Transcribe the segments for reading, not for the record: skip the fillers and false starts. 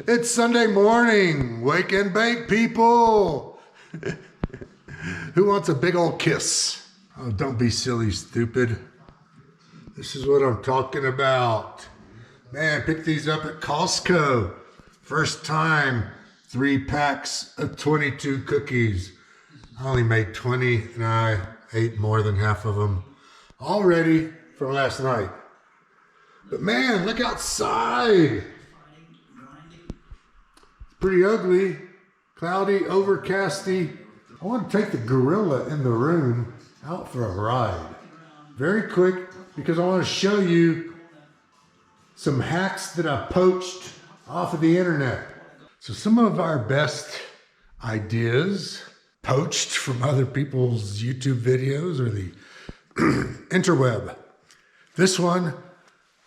It's Sunday morning. Wake and bake, people. Who wants a big old kiss? Oh, don't be silly, stupid. This is what I'm talking about. Man, pick these up at Costco. First time, 3 packs of 22 cookies. I only made 20 and I ate more than half of them already from last night. But man, look outside. It's pretty ugly, cloudy, overcasty. I want to take the gorilla in the room out for a ride. Very quick, because I want to show you some hacks that I poached off of the internet. So some of our best ideas poached from other people's YouTube videos or the interweb. This one,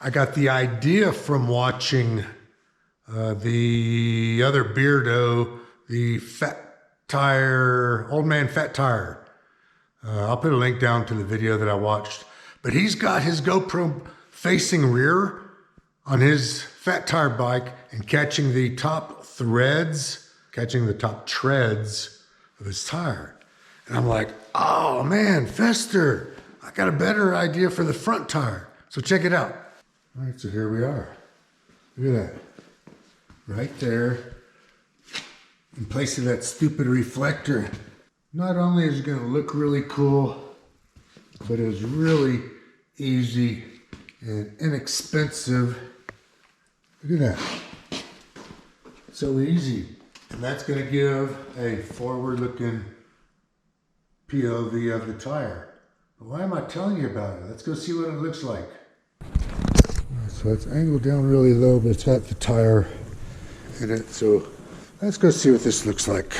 I got the idea from watching the other beardo, the Old Man Fat Tire. I'll put a link down to the video that I watched. But he's got his GoPro facing rear on his Fat Tire bike and catching the top treads of his tire. And I'm like, oh man, Fester, I got a better idea for the front tire. So check it out. All right, so here we are. Look at that. Right there, in place of that stupid reflector. Not only is it gonna look really cool, but it's really easy and inexpensive. Look at that. So easy. And that's gonna give a forward-looking POV of the tire. But why am I telling you about it? Let's go see what it looks like. So it's angled down really low, but it's got the tire in it. So let's go see what this looks like.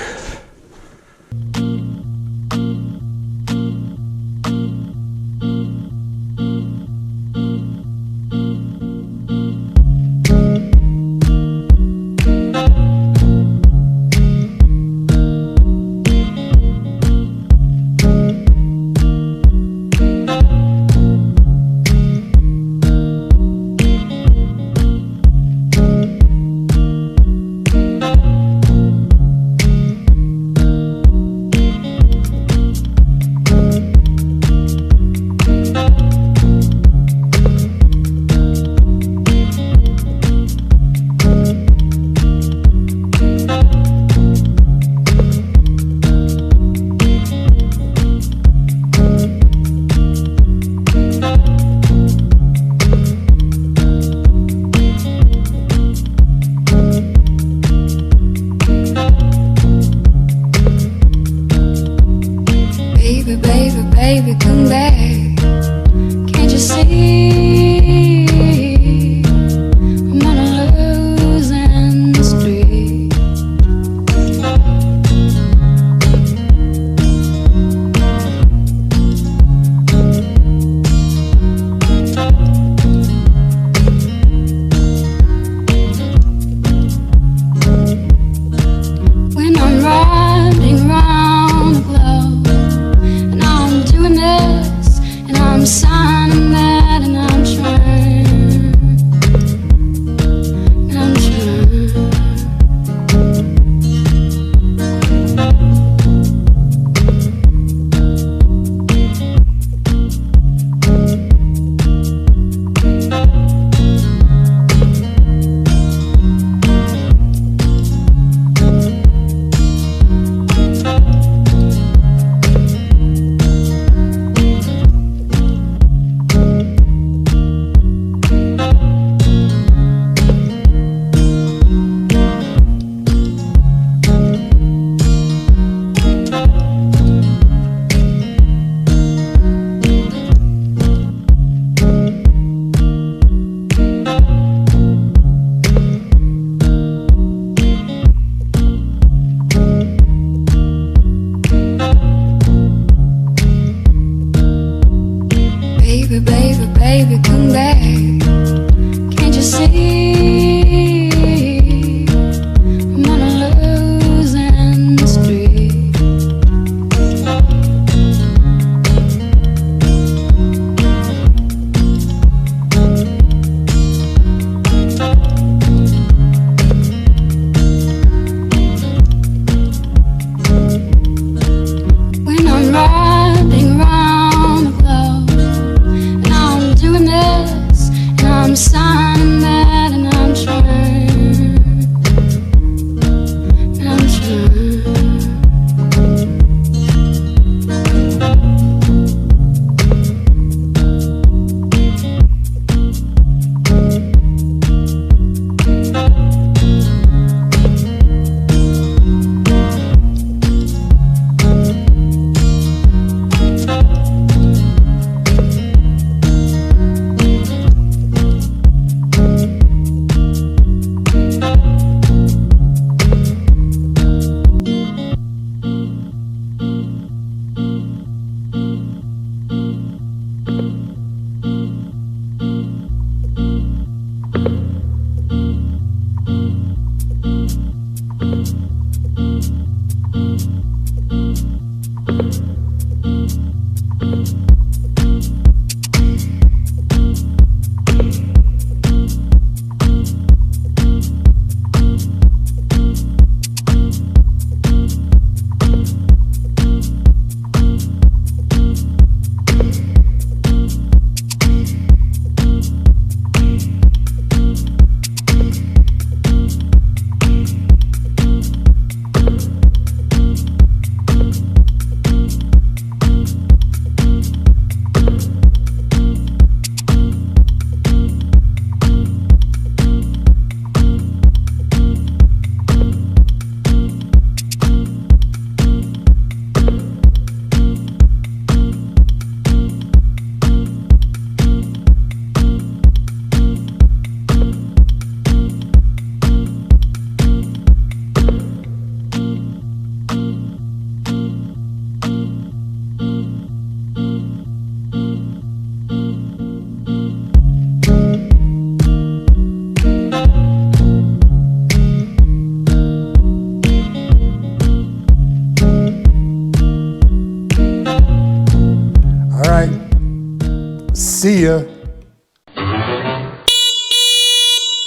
See ya.